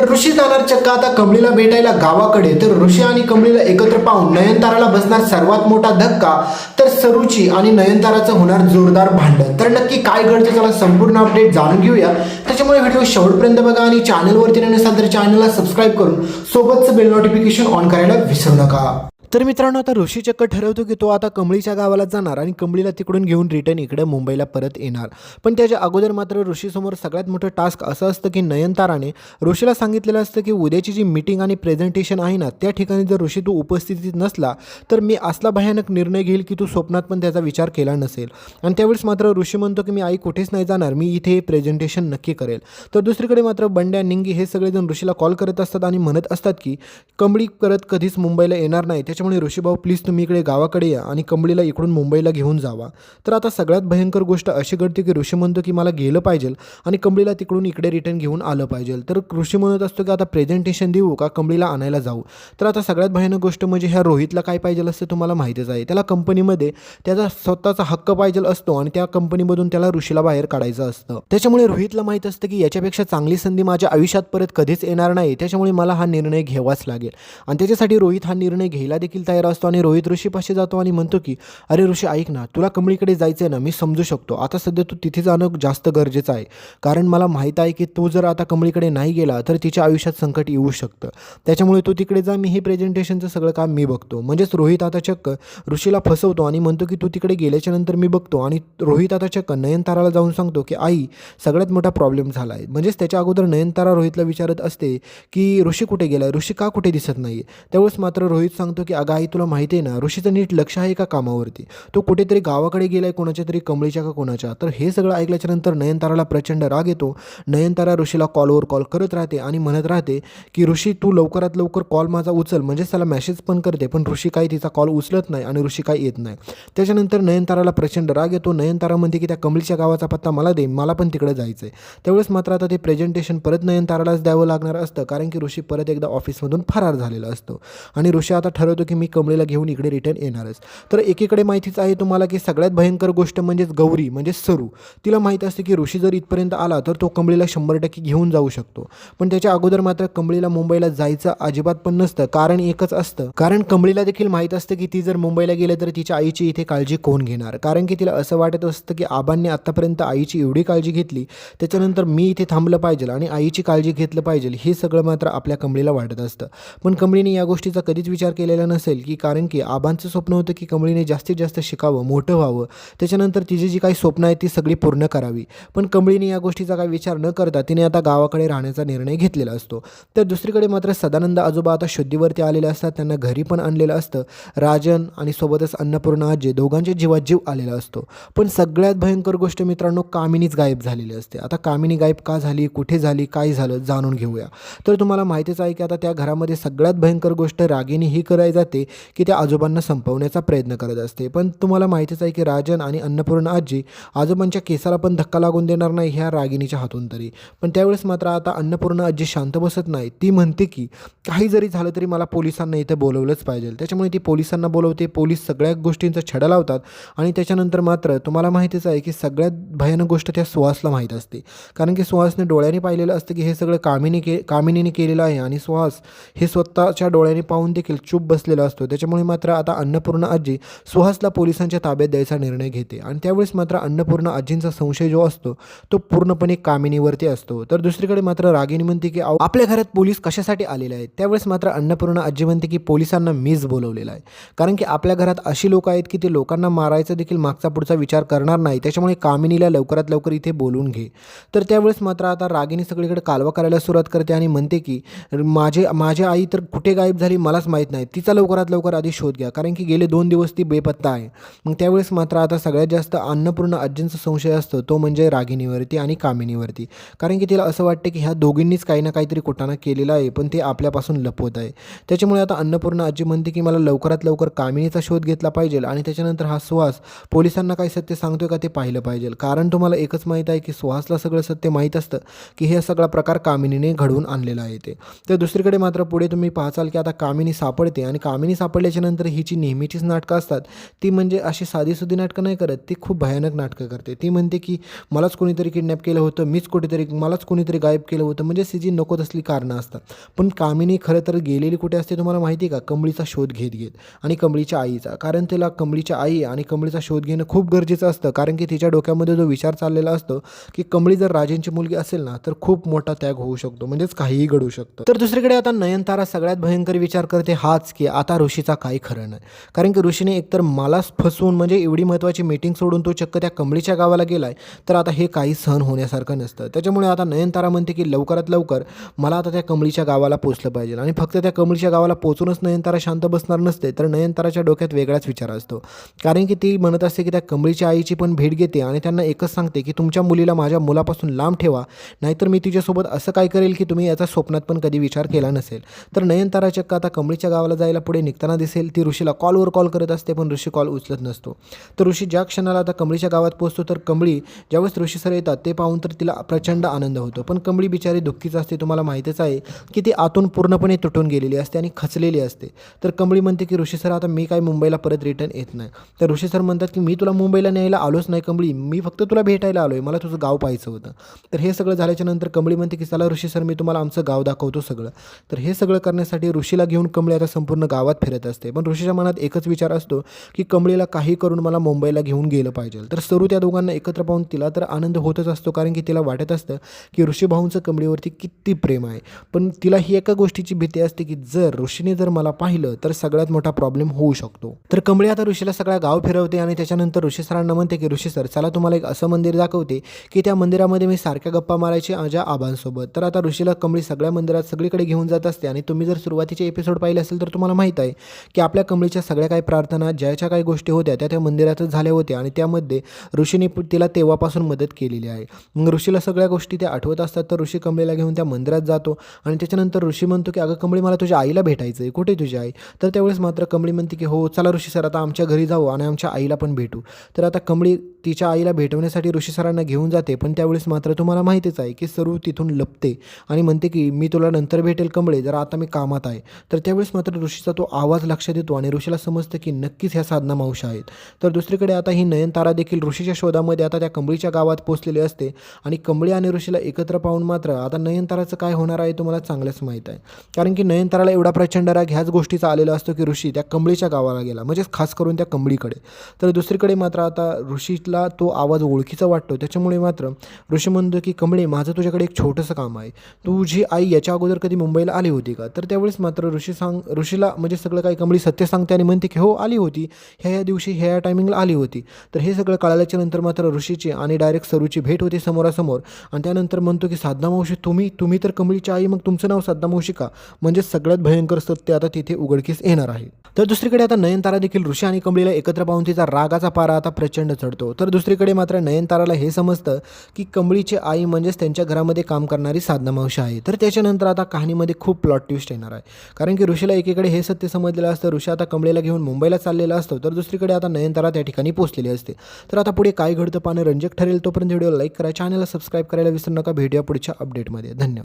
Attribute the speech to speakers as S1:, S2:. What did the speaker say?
S1: तर ऋषी जाणार चक्क आता कमळीला भेटायला गावाकडे। तर ऋषी आणि कमळीला एकत्र पाहून नयनताराला बसणार सर्वात मोठा धक्का। तर सरूची आणि नयनताराचं होणार जोरदार भांडण। तर नक्की काय घडतं चला संपूर्ण अपडेट जाणून घेऊया। त्याच्यामुळे व्हिडिओ शेवटपर्यंत बघा आणि चॅनलवरती नसेल तर चॅनलला सबस्क्राइब करून सोबतचं बेल नोटिफिकेशन ऑन करायला विसरू नका। तर मित्रांनो आता ऋषी चक्क ठरवतो की तो आता कमळीच्या गावाला जाणार आणि कमळीला तिकडून घेऊन रिटर्न इकडे मुंबईला परत येणार। पण त्याच्या अगोदर मात्र ऋषीसमोर सगळ्यात मोठं टास्क असं असतं की नयनताराने ऋषीला सांगितलेलं असतं की उद्याची जी मीटिंग आणि प्रेझेंटेशन आहे ना त्या ठिकाणी जर ऋषी तू उपस्थितीत नसला तर मी असला भयानक निर्णय घेईल की तू स्वप्नात पण त्याचा विचार केला नसेल। आणि त्यावेळेस मात्र ऋषी म्हणतो की मी आई कुठेच नाही जाणार, मी इथे प्रेझेंटेशन नक्की करेल। तर दुसरीकडे मात्र बंड्या निंगी हे सगळेजण ऋषीला कॉल करत असतात आणि म्हणत असतात की कमळी परत कधीच मुंबईला येणार नाही, त्याच्यामुळे ऋषी भाऊ प्लीज तुम्ही इकडे गावाकडे या आणि कमळीला इकडून मुंबईला घेऊन जावा। तर आता सगळ्यात भयंकर गोष्ट अशी घडते की ऋषी म्हणतो की मला गेलं पाहिजे आणि कमळीला तिकडून इकडे रिटर्न घेऊन आलं पाहिजे। तर ऋषी म्हणत असतो की आता प्रेझेंटेशन देऊ का कमळीला आणायला जाऊ। तर आता सगळ्यात भयानक गोष्ट म्हणजे ह्या रोहितला काय पाहिजे असतं तुम्हाला माहितीच आहे, त्याला कंपनीमध्ये त्याचा स्वतःचा हक्क पाहिजे असतो आणि त्या कंपनीमधून त्याला ऋषीला बाहेर काढायचं असतं। त्याच्यामुळे रोहितला माहीत असतं की याच्यापेक्षा चांगली संधी माझ्या आयुष्यात परत कधीच येणार नाही, त्याच्यामुळे मला हा निर्णय घ्यावाच लागेल। आणि त्याच्यासाठी रोहित हा निर्णय घ्यायला देखील तयार असतो आणि रोहित ऋषीपाशी जातो आणि म्हणतो की अरे ऋषी ऐक ना, तुला कमळीकडे जायचं आहे ना, मी समजू शकतो, आता सध्या तू तिथे जाणं जास्त गरजेचं आहे, कारण मला माहीत आहे की तू जर आता कमळीकडे नाही गेला तर तिच्या आयुष्यात संकट येऊ शकतं, त्याच्यामुळे तू तिकडे जा, मी हे प्रेझेंटेशनचं सगळं काम मी बघतो। म्हणजेच रोहित आता चक्क ऋषीला फसवतो आणि म्हणतो की तू तिकडे गेल्याच्या नंतर मी बघतो। आणि रोहित आता चक्क नयनताराला जाऊन सांगतो की आई सगळ्यात मोठा प्रॉब्लेम झाला आहे। म्हणजेच त्याच्या अगोदर नयनतारा रोहितला विचारत असते की ऋषी कुठे गेला, ऋषी का कुठे दिसत नाही। त्यावेळेस मात्र रोहित सांगतो की अगं आई तुला माहिती आहे ना, ऋषीचं नीट लक्ष आहे का कामावरती, तो कुठेतरी गावाकडे गेलाय कोणाच्या तरी कमळीच्या का कोणाच्या। तर हे सगळं ऐकल्याच्या नंतर नयनताराला प्रचंड राग येतो। नयनतारा ऋषीला कॉलवर कॉल करत राहते आणि म्हणत राहते की ऋषी तू लवकरात लवकर कॉल माझा उचल, म्हणजेच त्याला मेसेज पण करते पण ऋषी काही तिचा कॉल उचलत नाही आणि ऋषी काही येत नाही। त्याच्यानंतर नयनताराला प्रचंड राग येतो। नयनतारा म्हणते की त्या कमळीच्या गावाचा पत्ता मला दे, मला पण तिकडे जायचं आहे। त्यावेळेस मात्र आता ते प्रेझेंटेशन परत नयनतारालाच द्यावं लागणार असतं, कारण की ऋषी परत एकदा ऑफिसमधून फरार झालेला असतो आणि ऋषी आता ठरवतो की मी कमळीला घेऊन इकडे रिटर्न येणारच। तर एकीकडे माहितीच आहे तुम्हाला की सगळ्यात भयंकर गोष्ट म्हणजेच गौरी म्हणजे सरू, तिला माहीत असते की ऋषी जर इथपर्यंत आला तर तो कमळीला 100% घेऊन जाऊ शकतो। पण त्याच्या अगोदर मात्र कमळीला मुंबईला जायचं अजिबात पण नसतं, कारण एकच असतं, कारण कमळीला देखील माहीत असतं की ती जर मुंबईला गेले तर तिच्या आईची इथे काळजी कोण घेणार। कारण की तिला असं वाटत असतं की आबांनी आत्तापर्यंत आईची एवढी काळजी घेतली, त्याच्यानंतर मी इथे थांबलं पाहिजे आणि आईची काळजी घेतलं पाहिजे, हे सगळं मात्र आपल्या कमळीला वाटत असतं। पण कमळीने या गोष्टीचा कधीच विचार केलेला नसेल की कारण की आबांचं स्वप्न होतं की कमळीने जास्तीत जास्त शिकावं, मोठं व्हावं, त्याच्यानंतर तिची जी काही स्वप्न आहेत ती सगळी पूर्ण करावी। पण कमळीने या गोष्टीचा काही विचार न करता तिने आता गावाकडे राहण्याचा निर्णय घेतलेला असतो। तर दुसरीकडे मात्र सदानंद आजोबा आता शुद्धीवरती आलेले असतात, त्यांना घरी पण आणलेलं असतं राजन आणि सोबतच अन्नपूर्णा आजी, दोघांचे जीवात जीव आलेला असतो। पण सगळ्यात भयंकर गोष्ट मित्रांनो, कामिनीच गायब झालेली असते। आता कामिनी गायब का झाली, कुठे झाली, काय झालं जाणून घेऊया। तर तुम्हाला माहितीच आहे की आता त्या घरामध्ये सगळ्यात भयंकर गोष्ट रागिनी ही करायला जाते की त्या आजोबांना संपवण्याचा प्रयत्न करत असते। पण तुम्हाला माहितीच आहे की राजन आणि अन्नपूर्णा आजी आजोबांच्या केसाला पण धक्का लागून देणार नाही ह्या रागिनीच्या हातून तरी। पण त्यावेळेस मात्र आता अन्नपूर्णा आजी शांत बसत नाही, ती म्हणते की काही जरी झालं तरी मला पोलिसांना इथे बोलवलंच पाहिजे। त्याच्यामुळे ती पोलिसांना बोलवते, पोलीस सगळ्या गोष्टींचा छडा लावतात आणि त्याच्यानंतर मात्र तुम्हाला माहितीच आहे की सगळ्यात भयानक गोष्ट त्या सुहासला माहीत असते, कारण की सुहासने डोळ्याने पाहिलेलं असतं की हे सगळं कामिनीने केलेलं आहे आणि सुहास हे स्वतःच्या डोळ्याने पाहून देखील चूप बसलेला असतो। त्याच्यामुळे मात्र आता अन्नपूर्णा आजी सुहासला पोलिसांच्या ताब्यात द्यायचा निर्णय घेते आणि त्यावेळेस मात्र अन्नपूर्णा आजींचा संशय जो असतो तो पूर्णपणे कामिनीवरती असतो। तर दुसरीकडे मात्र रागिनी म्हणते की आपल्या घरात पोलीस कशासाठी आलेले आहेत। त्यावेळेस मात्र अन्नपूर्णा आजी म्हणते की पोलिसांना मीच बोलवलेलं आहे, कारण की आपल्या घरात अशी लोक आहेत की ते लोकांना मारायचा देखील मागचा पुढचा विचार करणार नाही, त्याच्यामुळे कामिनीला लवकरात लवकर इथे बोलून घे। तर त्यावेळेस मात्र आता रागिनी सगळीकडे कालवा करायला सुरुवात करते आणि म्हणते की माझी आई तर कुठे गायब झाली मलाच माहीत नाही, तिचा लवकरात लवकर आधी शोध घ्या, कारण की गेले 2 दिवस ती बेपत्ता आहे। मग त्यावेळेस मात्र आता सगळ्यात जास्त अन्नपूर्णा आजींचा संशय असतो तो म्हणजे रागिनीवरती आणि कामिनीवरती, कारण की तिला असं वाटतं की ह्या दोघींनीच काही ना काहीतरी कुटाणा केलेला आहे पण ते आपल्यापासून लपवत आहे। त्याच्यामुळे आता अन्नपूर्णा आजी म्हणते की मला लवकरात लवकर कामिनीचा शोध घेतला पाहिजे आणि त्याच्यानंतर हा सुहास पोलिसांना काही सत्य सांगतोय का ते पाहिलं पाहिजे, कारण तुम्हाला एकच माहीत आहे की सुहासला सगळं सत्य माहीत असतं की हे सगळा प्रकार कामिनीने घडवून आणलेला आहे ते। तर दुसरीकडे मात्र पुढे तुम्ही पाहाल की आता कामिनी सापडते आणि कामिनी सापडल्याच्या नंतर हिची नेहमीचीच नाटकं असतात. ती म्हणजे अशी साधीसुधी नाटकं नाही करत, ती खूप भयानक नाटकं करते. ती म्हणते की मलाच कोणीतरी किडनॅप केलं होतं, मलाच कोणीतरी गायब केलं होतं, म्हणजे जी नको तसली कारणं असतात. पण कामिनी खरं तर गेलेली कुठे असते तुम्हाला माहिती आहे का? कमळीचा शोध घेत आणि कमळीच्या आईचा. कारण तिला कमळीच्या आई आणि कमळीचा शोध घेणं खूप गरजेचं असतं. कारण की तिच्या डोक्यामध्ये जो विचार चाललेला असतो की कमळी जर राजेंची मुलगी असेल ना तर खूप मोठा त्याग होऊ शकतो, म्हणजेच काहीही घडू शकतं. तर दुसरीकडे आता नयनतारा सगळ्यात भयंकर विचार करते हाच की आता ऋषीचा काही खरं नाही. कारण की ऋषीने एकतर मलाच फसवून म्हणजे एवढी महत्त्वाची मीटिंग सोडून तो चक्क त्या कमळीच्या गावाला गेलाय, तर आता हे काही सहन होण्यासारखं नसतं. त्याच्यामुळे आता नयनतारा म्हणते की लवकरात लवकर मला आता त्या कमळीच्या गावाला पोचलं पाहिजे. आणि फक्त त्या कमळीच्या गावाला पोचूनच नयनतारा शांत बसणार नसते, तर नयनताराच्या डोक्यात वेगळाच विचार असतो. कारण की ती म्हणत असते की त्या कमळीच्या आईची पण भेट घेते आणि त्यांना एकच सांगते की तुमच्या मुलीला माझ्या मुलापासून लांब ठेवा, नाहीतर मी तिच्यासोबत असं काय करेल की तुम्ही याचा स्वप्नात पण कधी विचार केला नसेल. तर नयनतारा चक्क आता कमळीच्या गावाला जायला पुढे निघताना दिसेल. ती ऋषीला कॉलवर कॉल करत असते, पण ऋषी कॉल उचलत नसतो. तर ऋषी ज्या क्षणाला आता कमळीच्या गावात पोहोचतो, तर कमळी ज्यावेळेस ऋषी सर येतात ते पाहून तर तिला प्रचंड आनंद होतो. पण कमळी बिचारी दुःखीच असते. तुम्हाला माहितीच आहे की ती आतून पूर्णपणे तुटून गेलेली असते आणि खचलेली असते. तर कमळी म्हणते की ऋषी सर आता मी काय मुंबईला परत रिटर्न येत नाही. तर ऋषी सर म्हणतात की मी तुला मुंबईला न्यायला आलोच नाही कमळी, मी फक्त तुला भेटायला आलो आहे, मला तुझं गाव पाहायचं होतं. तर हे सगळं झाल्याच्या नंतर कमळी म्हणते की चला ऋषी सर मी तुम्हाला आमचं गाव दाखवतो सगळं. तर हे सगळं करण्यासाठी ऋषीला घेऊन कमळी आता संपूर्ण गावात फिरत असते. पण ऋषीच्या मनात एकच विचार असतो की कमळीला काही करून मला मुंबईला घेऊन गेलं पाहिजे. तर सरू त्या दोघांना एकत्र पाहून तिला तर आनंद होतच असतो, कारण की तिला वाटत असतं की ऋषी भाऊंचं कमळीवरती किती प्रेम आहे. पण तिला ही एका गोष्टीची भीती असते की ऋषीने जर मला पाहिलं तर सगळ्यात मोठा प्रॉब्लेम होऊ शकतो. तर कमळी आता ऋषीला सगळा गाव फिरवते आणि त्याच्यानंतर ऋषी सरांना म्हणते की ऋषी सर चला तुम्हाला एक असं मंदिर दाखवते की त्या मंदिरामध्ये मी सारख्या गप्पा मारायचे माझ्या आबांसोबत. तर आता ऋषीला कमळी सगळ्या मंदिरात सगळीकडे घेऊन जात असते. आणि तुम्ही जर सुरुवातीचे एपिसोड पाहिले असेल तर तुम्हाला माहीत आहे की आपल्या कमळीच्या सगळ्या काही प्रार्थना ज्याच्या काही गोष्टी होत्या त्या मंदिरातच झाल्या होत्या आणि त्यामध्ये ऋषीने तिला तेव्हापासून मदत केलेली आहे. मग ऋषीला सगळ्या गोष्टी त्या आठवत असतात. तर ऋषी कमळीला घेऊन त्या मंदिरात जातो आणि त्याच्यानंतर ऋषी म्हणतो की अगं कमळी मला तुझ्या आईला भेटायचं आहे, कुठे तुझी आई? तर त्यावेळेस मात्र कमळी म्हणते की हो चला ऋषी सर आता आमच्या घरी जाऊ आणि आमच्या आईला पण भेटू. तर आता कमळी तिच्या आईला भेटवण्यासाठी ऋषी सरांना घेऊन जाते. पण त्यावेळेस मात्र तुम्हाला माहितीच आहे की सरू तिथून लपते आणि म्हणते की मी तुला नंतर भेटेल कमळे, जरा आता मी कामात आहे. तर त्यावेळेस मात्र ऋषीचा तो आवाज लक्षात येतो आणि ऋषीला समजतं की नक्कीच ह्या साधना मावशी आहेत. तर दुसरीकडे आता ही नयनतारा देखील ऋषीच्या शोधामध्ये आता त्या कमळीच्या गावात पोहोचलेली असते आणि कमळी आणि ऋषीला एकत्र पाहून मात्र आता नयनताराचं काय होणार आहे तुम्हाला चांगलंच माहीत आहे. कारण की नयनताराला एवढा प्रचंड राग ह्याच गोष्टीचा आलेला असतो की ऋषी त्या कमळीच्या गावाला गेला, म्हणजेच खास करून त्या कमळीकडे. तर दुसरीकडे मात्र आता ऋषीला तो आवाज ओळखीचा वाटतो. त्याच्यामुळे मात्र ऋषी म्हणतो की कमळे माझं तुझ्याकडे एक छोटंसं काम आहे, तुझी आई याच्या अगोदर कधी मुंबईला आली होती का? तर त्यावेळेस मात्र ऋषीला म्हणजे सगळं काही कमळी सत्य सांगते आणि म्हणते की हो आली होती, ह्या दिवशी ह्या टायमिंगला आली होती. तर हे सगळं कळाल्याच्या नंतर मात्र ऋषीची आणि डायरेक्ट सरूची भेट होते समोरासमोर. आणि त्यानंतर म्हणतो की साधना मावशी तुम्ही तर कमळीची आई, मग तुमचं नाव साधना मावशी का? म्हणजे सगळ्यात भयंकर सत्य आता तिथे उघडकीस येणार आहे. तर दुसरीकडे आता नयनतारा देखील ऋषी आणि कमळीला एकत्र पाहून तिचा रागाचा पारा आता प्रचंड चढतो. तर दुसरीकडे मात्र नयनताराला हे समजतं की कमळीची आई म्हणजेच त्यांच्या घरामध्ये काम करणारी साधना मावशी आहे. तर त्याच्यानंतर आता कहाणीमध्ये खूप प्लॉट ट्विस्ट येणार आहे. कारण की ऋषीला एकीकडे हे सत्य समजलेलं असतं, ऋषी आता कमळीला घेऊन मुंबईला चाललेला असतो. तर दुसरीकडे आता नयनतारा त्या ठिकाणी पोहोचलेली असते. तर आता पुढे काय घडतं पाहणं रंजक ठरेल. तोपर्यंत व्हिडिओ लाईक करा, चॅनलला सबस्क्राईब करायला विसरू नका. भेटूया पुढच्या अपडेटमध्ये. धन्यवाद.